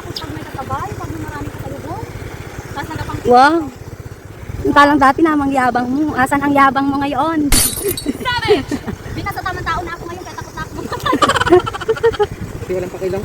nakakatakot pag may kakabay, pag may maraming katalubong. Tapos nagkapang Wow. Yung talang dati namang yabang mo. Asan ang yabang mo ngayon? Sabi! Di na sa tamang tao na ako ngayon, kaya takot na ako. Kasi walang pakilang.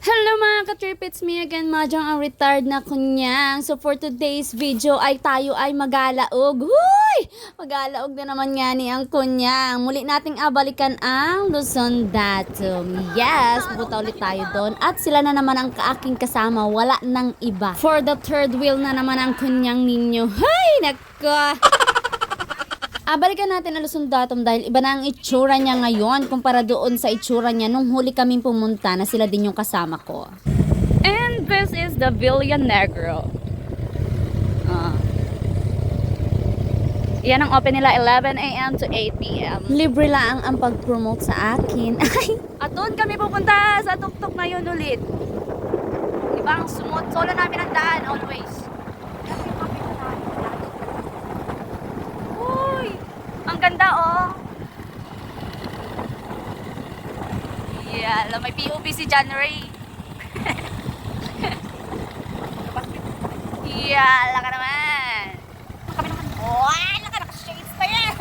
Hello mga ka-trip, it's me again, Mahjong, ang retired na kunyang. So for today's video ay tayo ay magalaog. Huy! Magalaog na naman nga ni ang kunyang. Muli nating abalikan ang Luzon Datum. Yes, pupunta ulit tayo doon. At sila na naman ang aking kasama, wala nang iba. For the third wheel na naman ang kunyang ninyo. Hay! Nako! Balikan natin ang Luzon Datum dahil iba na ang itsura niya ngayon kumpara doon sa itsura niya nung huli kaming pumunta na sila din yung kasama ko. And this is the Villa Negro. Yan ang open nila 11 a.m. to 8 p.m. Libre lang ang pag-promote sa akin. At doon kami pupunta sa tuktok ngayon ulit. Diba ang smooth? Solo namin ang daan always. Ang ganda, oh. Yeah, may POV si John Ray. Yeah, laka naman. Kami naman. Oh, laka naka-shades pa yan.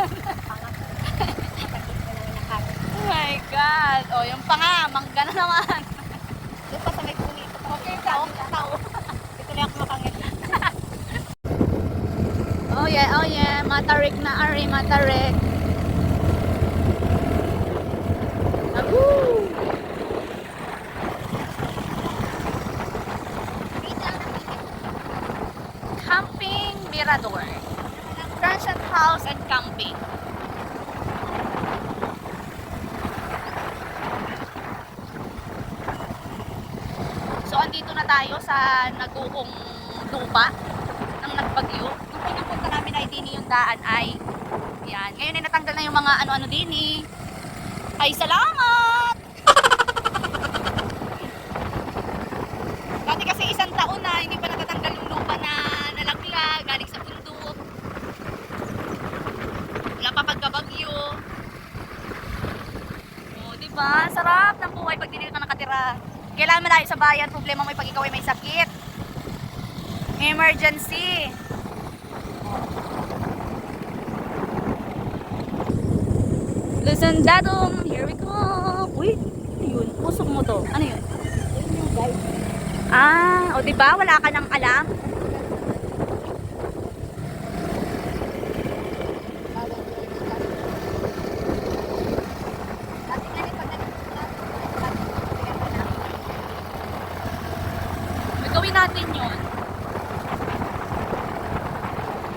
Oh my God. Oh, yung panga, mangga na naman. Doon pa sa may kumito. Okay, tao. Ito na ako makangit. Oh yeah, matarik na ari, matarik. Woo! Camping Mirador. Transient house and camping. So andito na tayo sa naguhong lupa ng nagbagyo. Nung pinapunta namin ay dini yung daan ay yan. Ngayon ay natanggal na yung mga ano-ano dini. Ay salamat! Dati kasi isang taon na hindi pa natatanggal yung lupa na nalaglag galing sa bundok. Wala pa pagkabagyo. Oh, di ba? Sarap ng buhay pag dito ka nakatira. Kailangan malayo sa bayan, problema mo pag ikaw ay may sakit. Emergency. Luzon Datum, here we go. Uy, ano yun? Pusok mo to. Ano yun? O diba? Wala ka nang alam? Gawin natin yun.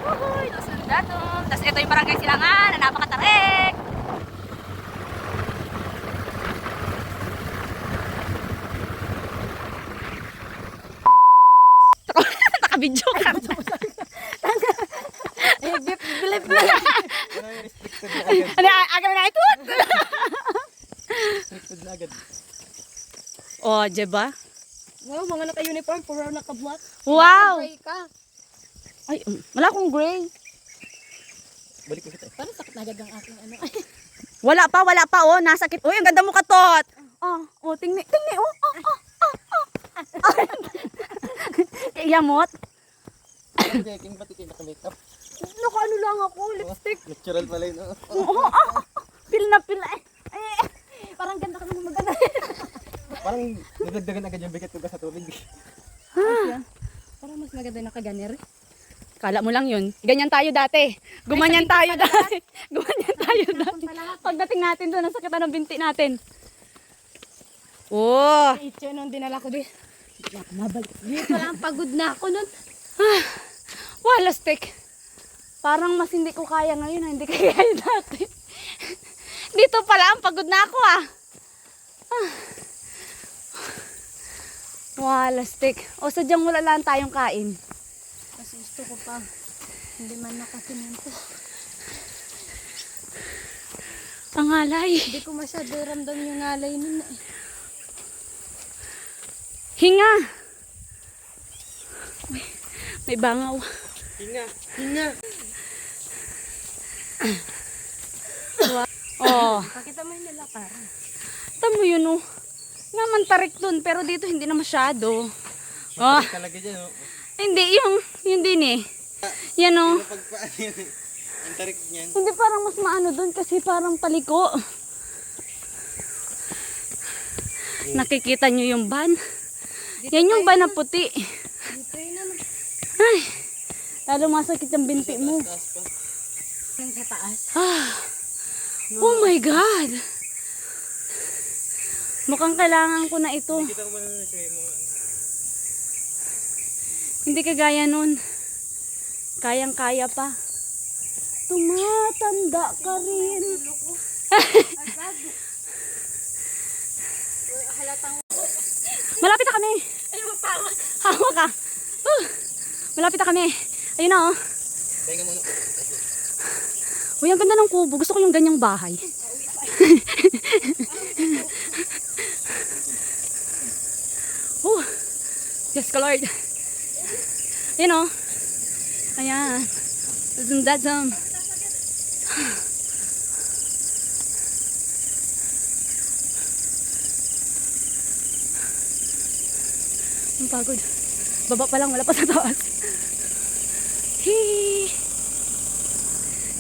Uhuy, Luzon Datum. Tapos ito yung barangay Silangan na napakatarik. Nakabidyo ka. Bilip na. Ano, agad na ito? Restricted na agad. Oh, diba? Wow, mga naka-uniform, puro naka-black. Wow! Gray ka. Ay, wala akong gray. Balik ko kita. Parang sakit na agad ang aking ano. Wala pa, oh, nasakit. Uy, ang ganda mo katot. Oh, tingni, oh. Yamot. Hindi, king pati kayo naka-makeup. Naka-ano lang ako, lipstick. Natural pala yun. Pil na pil. Parang ganda ka naman maganda. Parang nadagdagan agad yung bigat ko sa tubig. Parang mas maganda nakaganir. Kala mo lang yun. Ganyan tayo dati. Gumanyan tayo dati. Pagdating natin doon, ang sakit ng binti natin. Oh. Ito nung dinala ko di. Mabalik. Dito lang, pagod na ako nun. Walastik. Parang mas hindi ko kaya ngayon, hindi kaya dati. Dito pala, ang pagod na ako Walastik. O sadyang wala lang tayong kain. Kasi gusto ko pa. Hindi man nakasinento. Ang alay. Hindi ko masyado ramdam yung alay nun. Hinga. May bangaw. Hinga. Oh. Pakita mo yung nilakaran. Tamo yun oh. Naman tarik dun, pero dito hindi na masyado. Oh, Talaga dyan, oh. hindi, yung din eh. Yan oh. Pero pag paano yun, ang tarik niyan. Hindi parang mas maano dun kasi parang paliko. Nakikita nyo yung van? Yan yung van na puti. Dito yun naman. Ay, lalo masakit ang binti mo. Taas pa. Yung sa taas. Ah, oh my God! Mukhang kailangan ko na ito. Kita ko man na siya mo. Hindi kagaya nun. Kayang-kaya pa. Tumatanda ka rin. Malapit na kami. Hawa ka. Malapit na kami. Ayun na oh. Pahinga muna. Uy, ang ganda ng kubo. Gusto ko yung ganyang bahay. Oh, yes ka Lord. Ayun oh. Ayan. Isn't that some? Ang pagod. Baba pa lang, wala pa sa taas. Hee.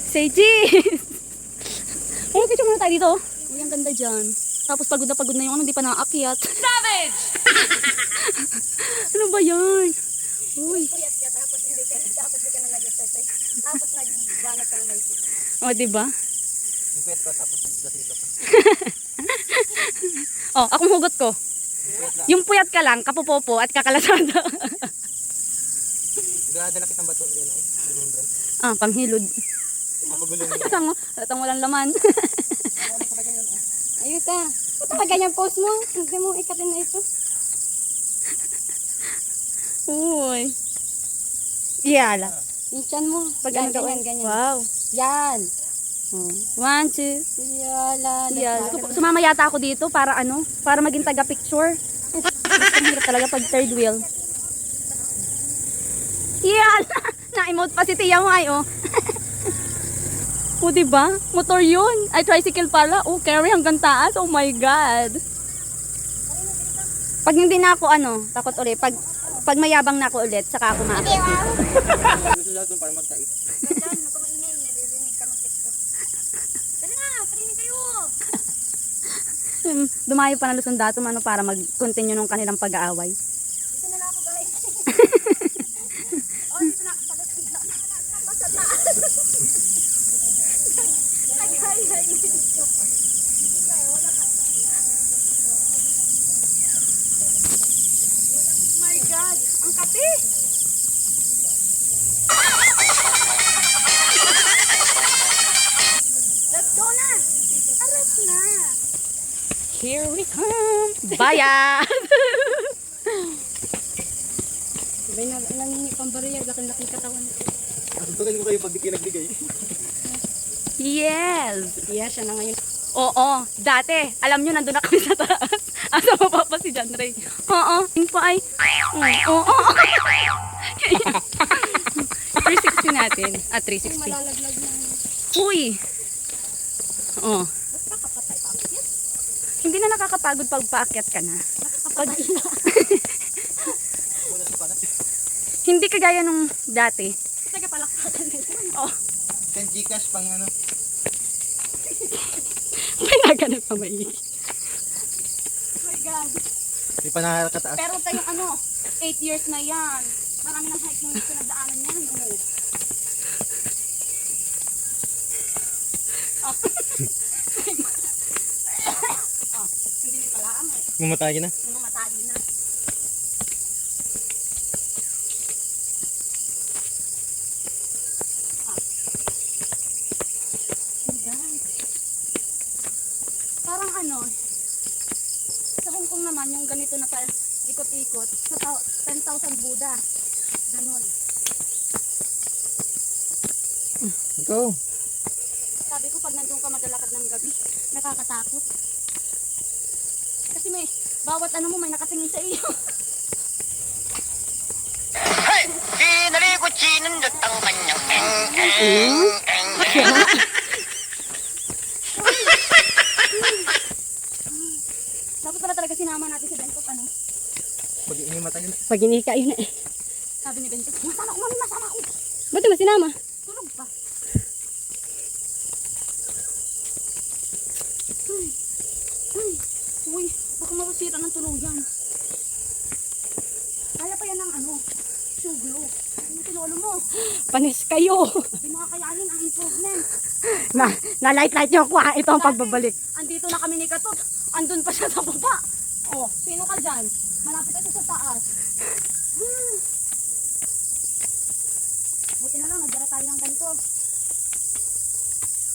Say cheese! Ay, picture muna tayo dito. Uy, ang ganda dyan. Tapos pagod na yung ano, di pa nakaakyat. Savage! Ano ba yan? Uy. O, diba? Yung pwet pa, tapos lasing ka pa. Oh, akong hugot ko. Yung puyat ka lang, kapopopo at kakalasada. Gada na kitang bato. Yan ay. Lumundran. Ah, panghilod. Mapagulo mo. Halatang walang laman. Ayun ka. Ba't ka ganyan post mo? Hindi mo ikatin na ito. Uy. Iyala. Yung chan mo. Pag Yan, ano daw, ganyan, ganyan. wow. Yan. Oh. 1, 2. Yala. Yes. Sumama yata ako dito para ano, para maging taga-picture. Ang hirap talaga pag third wheel. Yan! Na-emote pa si Tia mo ay oh. O diba? Motor yun. Ay tricycle pala. Oh, carry hanggang taas. Oh my God. Pag hindi na ako ano, takot ulit. Pag mayabang na ako ulit, saka ako maakit dito. Gusto lahat doon para magtais. Dumayo pa na Luzon Datum ano, para mag-continue nung kanilang pag-aaway. Dito na lang ako guys. Oh, dito na ako sa My God! Ang kape! Let's go na! Arap na! Here we come! Bayad! Sabay na nangingi pang bariya. Laki-laki katawan. Asutukan ko kayo pag di pinagbigay. Yes! Yeah, siya na ngayon. Oo, dati, alam nyo, nandun na kami sa taas. Asa baba pa si John Ray. Oo, yung pa ay, oo. 360 natin. 360. Malalaglag na. Uy! Oo. Hindi na nakakapagod pag paakyat ka na. Pag... Hindi kagaya nung dati. Tagapalakpakan na ito. Oh, Send Gcash pang ano. pinaganap pa maigi. Oh my God. Di pa nakakataas. Pero tayong ano, 8 years na yan. Marami ng hike nung pinagdaanan yan. Oo. Oh. Oh, hindi pala ang Mamatay na. mamatay na. Parang ano, sa Hong Kong naman, yung ganito na pa ikot-ikot, sa 10,000 Buddha. Ganon. Ikaw. Sabi ko, pag nandun ka magalakad ng gabi, nakakatakot. Kasi may, bawat ano mo, may nakatingin sa iyo. Sinalikot sinundot ang kanyang sinama natin si Bentot, ano? Pag inimata yun. Pag inika yun eh. Sabi ni Bentot, masama ko, mami, masama ko. Ba't di mo sinama? Tulog pa. Uy, baka masira ng tuluyan. Kaya pa yan ng ano, suglo. Ano tinolo mo? Panis kayo. Hindi makakayanin ang improvement. Na light yung ako. Ito ang pagbabalik. Andito na kami ni Katot. Andun pa siya sa baba. Oh, sino ka dyan? Malapit na siya sa taas. Buti na lang, nagdara tayo ng ganito.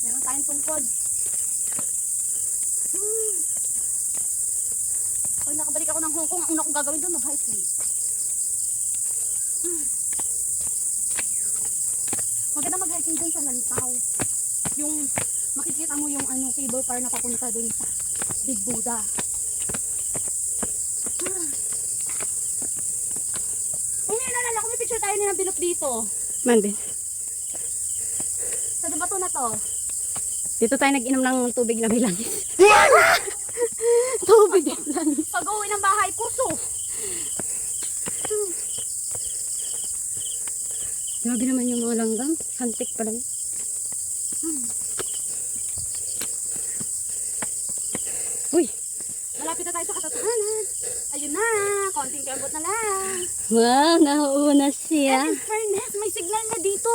Meron tayong tungkod. Pag nakabalik ako ng Hong Kong, ang una kong gagawin doon, mag-hiking. Maganda mag-hiking doon sa Lantaw. Yung makikita mo yung ano, cable car na papunta doon sa Big Buddha. Kung may nalala ko, may picture tayo ni Bilok dito. Manbin. Sa bato na to. Dito tayo nag-inom ng tubig na may langis. Tubig na langis. Pag uwi ng bahay, kuso. Grabe naman yung mga langgam. Hantik pala yun. Uy. Malapit na tayo sa katotohanan. Ayun na, konting kembot na lang. Wow, nauuna siya. And in fairness, may signal na dito.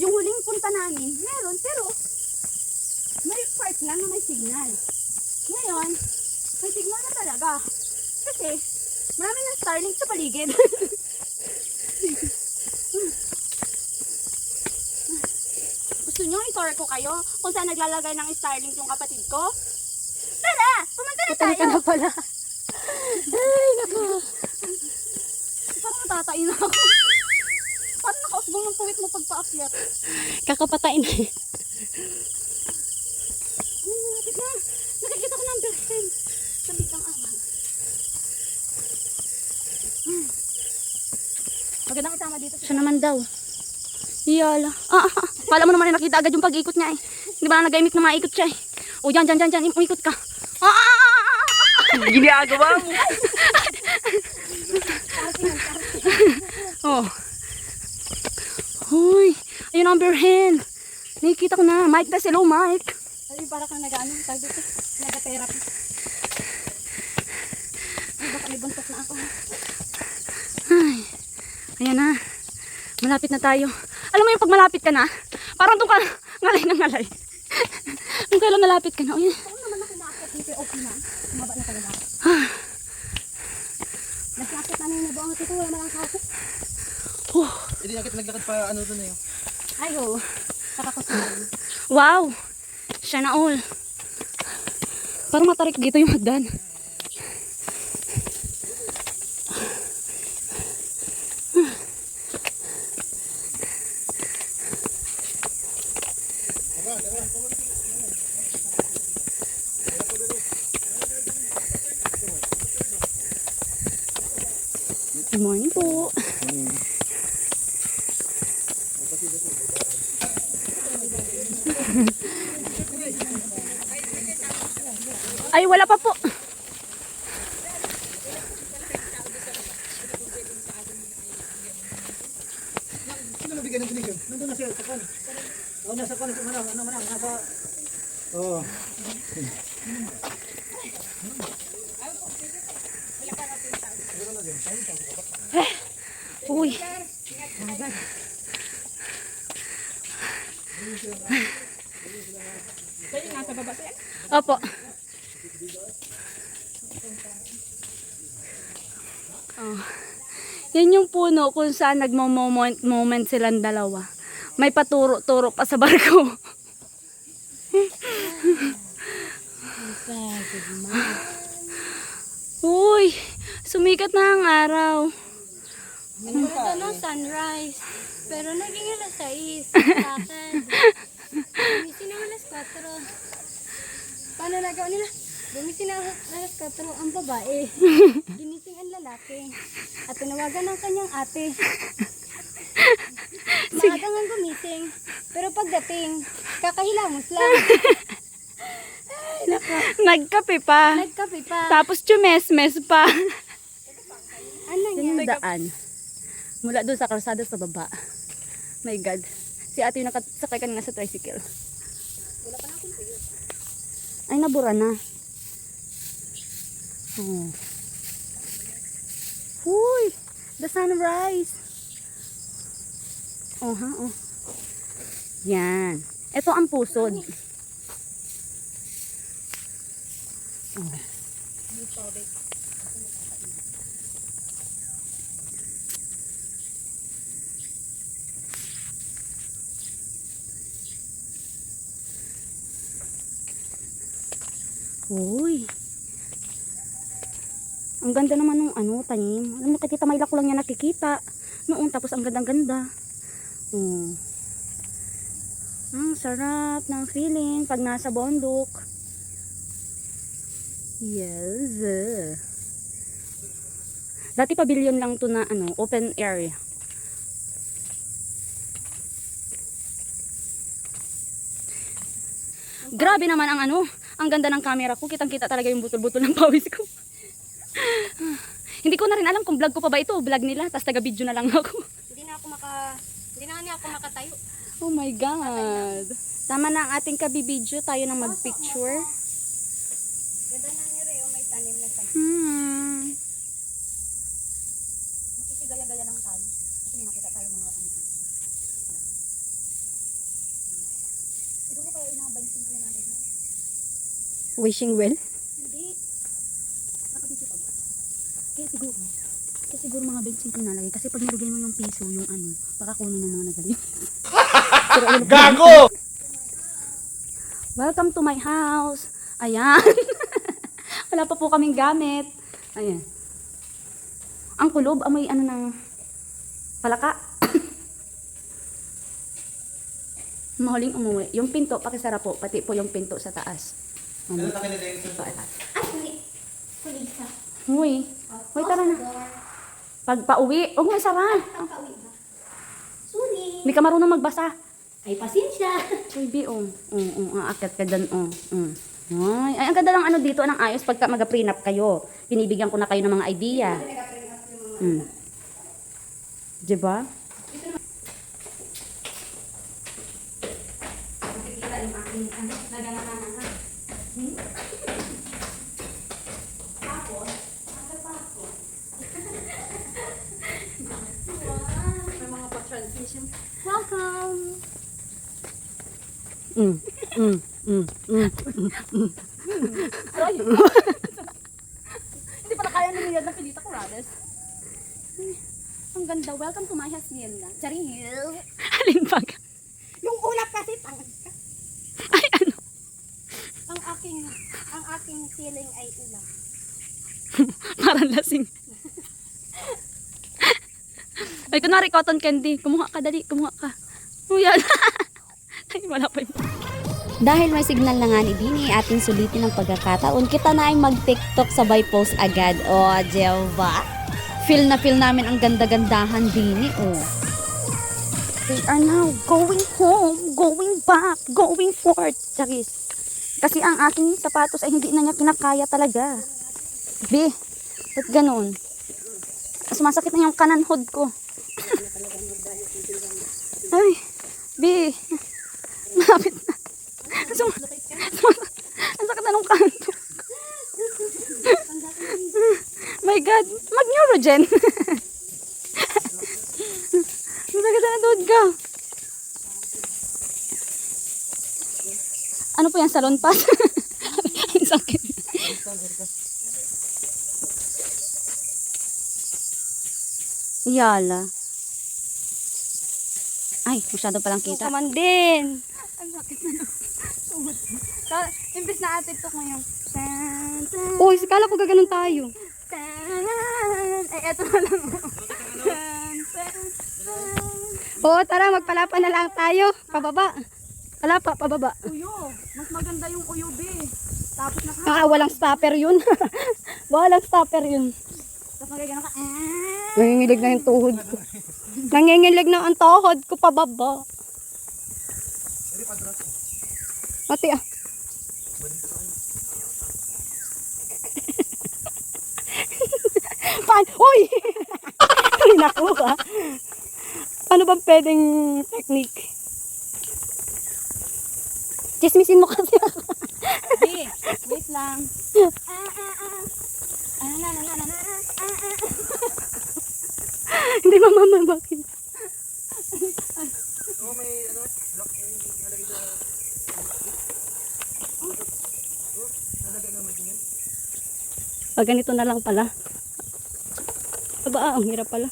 Yung huling punta namin, meron, pero may part lang na may signal. Ngayon, may signal na talaga. Kasi, marami ng Starlink sa paligid. Gusto nyo i-tour ko kayo kung saan naglalagay ng Starlink yung kapatid ko? Tara! Pumunta na tayo! Ka na pala. Ay, naku. Parang natatain ako. Parang nakausbong ng puwit mo pagpaakyat. Kakapatayin na eh. Ay, malapit na. Nakikita ko ng birthday. Sa biglang awang. Magandang isama dito. Siya naman daw. Iyala. Kala mo naman na nakita agad yung pag-ikot niya eh. Hindi ba na nag-imik na maikot siya eh. O, dyan, umikot ka. Ginagawa mo. Oh. Hoy, ayun ang birhen. Nakikita ko na. Mike, das hello, Mike. Ay, para kang nag-ano, tag dito. Nag-therapy. Ay, baka may buntot na ako. Ay, ayan na. Malapit na tayo. Alam mo yung pag malapit ka na, parang doon ka ngalay na ngalay. Kung kailan malapit ka na. Ayan. Kung naman ako nakakit dito, okay na. Maba na talaga. Nagsakit na yung nabuang ito. Wala malang sakit. Hindi nakita naglakad pa ano doon eh. Ay, oh. Nakakasalan. Wow! Siya na all. Parang matarik dito yung hagdan. Good morning po. Ay, wala pa po. Sino nabigyan ng tulig yun? Nandun na siya sa kan. Oo, nasa kan. Ano manang, nasa... Oo. Uy. Opo. Oh. Yan yung puno kung saan nagmo-moment silang dalawa. May paturo-turo pa sa barko. Uy, sumikat na ang araw. Ano, sunrise. Pero naging alas 6 sa akin. Bumisin ng alas 4. Paano nagawa nila? Bumisin ng alas 4 ang babae. Ginising ang lalaki. At tinawagan ng kanyang ate. Maaga nga gumising. Pero pagdating, kakahilamos lang. Ay, Nagkape pa. Nagkape pa. Tapos chumes-mes pa. Ano Yung yan? daan. Mula doon sa kalsada sa baba. My God. Si ate yung nakasakay kanina sa tricycle. Ay, nabura na. Oh. Uy! The sunrise! Oh, ha? Oh. Yan. Ito ang pusod. Oh. Uy. Ang ganda naman ng tanim. Alam mo, kay Tita Mayla ko lang yan nakikita. Noon, tapos ang ganda-ganda. Oh. Ang sarap ng feeling pag nasa bundok. Yes. Dati pavilion lang to na open area. Grabe naman ang ang ganda ng camera ko. Kitang-kita talaga yung butol-butol ng pawis ko. Hindi ko na rin alam kung vlog ko pa ba ito o vlog nila. Tapos taga-video na lang ako. Hindi na nga ako makatayo. Oh my God. Tama na ang ating kabibidyo. Tayo na mag-picture. Ganda na ni Reo, may tanim na sa. Makikigaya-gaya lang tayo. Kasi may nakita tayo mga Siguro kaya inabansin ko na natin. Wishing well? Hindi. Nakabidyo pa ba? Kaya siguro mga bensin ko nalagay. Kasi pag nilagay mo yung piso, yung baka kunin ng mga nagaling. Gago! Welcome to my house. Ayan. Wala pa po kaming gamit. Ayan. Ang kulob, amoy ng palaka. Mahuling umuwi. Yung pinto, pakisara po. Pati po yung pinto sa taas. Ay, huli ka. Uy. Uy, tara na. Pag pauwi, huwag mo sara. Pagka-uwi ba? Sorry. Hindi ka marunong magbasa. Ay, pasensya. Uy, Bi, aakyat ka dyan, Ay, ang ganda ng dito, ng ayos pagka mag-prenup kayo. Binibigyan ko na kayo ng mga idea. Diba? Welcome. Hindi pala kaya nila na pilita ko, Rades. Ang ganda. Welcome to my hacienda. Charil. Alin pag? Yung ulap kasi tangad ka. Ay, ano? Ang aking feeling ay ulap. Parang lasing. Ay, kunwari cotton candy. Kumuha ka, dali. Kumuha ka. Oh, yan. Ay, wala pa yun. Dahil may signal na nga ni Dini, ating sulitin ang pagkakataon, kita na ay mag-TikTok sabay post agad. O, diba? Feel na feel namin ang ganda-gandahan, Dini. Oh. We are now going home, going back, going forth. Charis. Kasi ang aking sapatos ay hindi na niya kinakaya talaga. Be, ba't ganun? Sumasakit na yung kananhod ko. Ay, Be. Malapit na. Ang sakit na nung kanto. My God, mag-neurogen. Ang sakit na tuhod ka. Ano po yan, salon pass? Ang sakit. Yala. Ay, masyado palang kita. Kaman din. Ang sakit na no. Imbis na ate ito ngayon. Uy, kala ko gaganon tayo. Ay, eto na lang. Oo, tara, magpalapa na lang tayo. Pababa. Palapa, pababa. Uyo. Mas maganda yung uyo, be. Tapos Walang stopper yun. Walang stopper yun. tapos magagano ka. Nangingilig na yung tuhod ko. Nangingilig na ang tuhod ko pababa. Mati ah. Saan? Uy! Ay, nakuha. Ano bang pwedeng technique? Chismisin mo kasi ako. Wait lang. Hindi mamamabakin. Oo, may ano, lock nalagay doon. Nalagay naman din. Ganito na lang pala. Aba, ang hirap pala.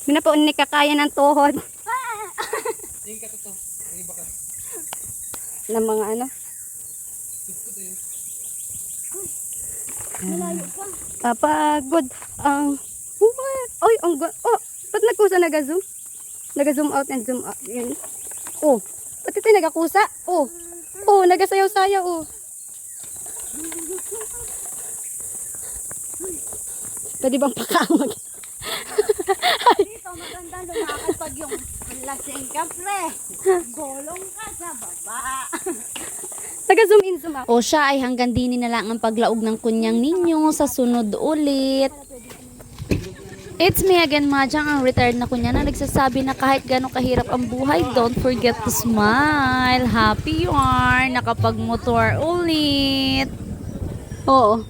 Hindi na po nikakaya ng tuhod. Hindi ka to. Hindi baka. Ng mga ano. Malayo pa. Papagod ang... Ay, ang... Oh, ba't nagkusa nag-zoom? Nag-zoom out and zoom out. Yun. Oh, ba't ito nagakusa? Oh, oh, nagasayaw-sayaw, oh. Pwede bang pakaamag? Dito maganda lumakad pag yung lasing ka, pre. Golong ka sa baba. Naga-zoom in, zoom out. O siya ay hanggang dini na lang ang paglaog ng kunyang ninyo sa sunod ulit. It's me again, Majang, ang retired na kunya na nagsasabi na kahit gano'ng kahirap ang buhay, don't forget to smile. Happy you are, nakapag-motor ulit. Oo.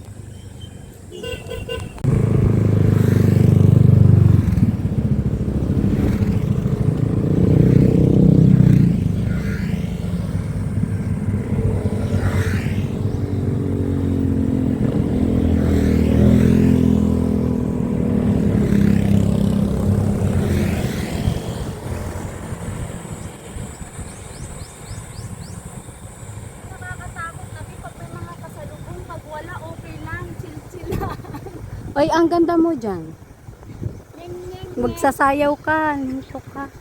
Nakakatakot kasi pag may mga kasalubong, pag wala, okay lang, chill-chill lang. Ay, ang ganda mo dyan. Ning-ning. Magsasayaw ka, nito ka.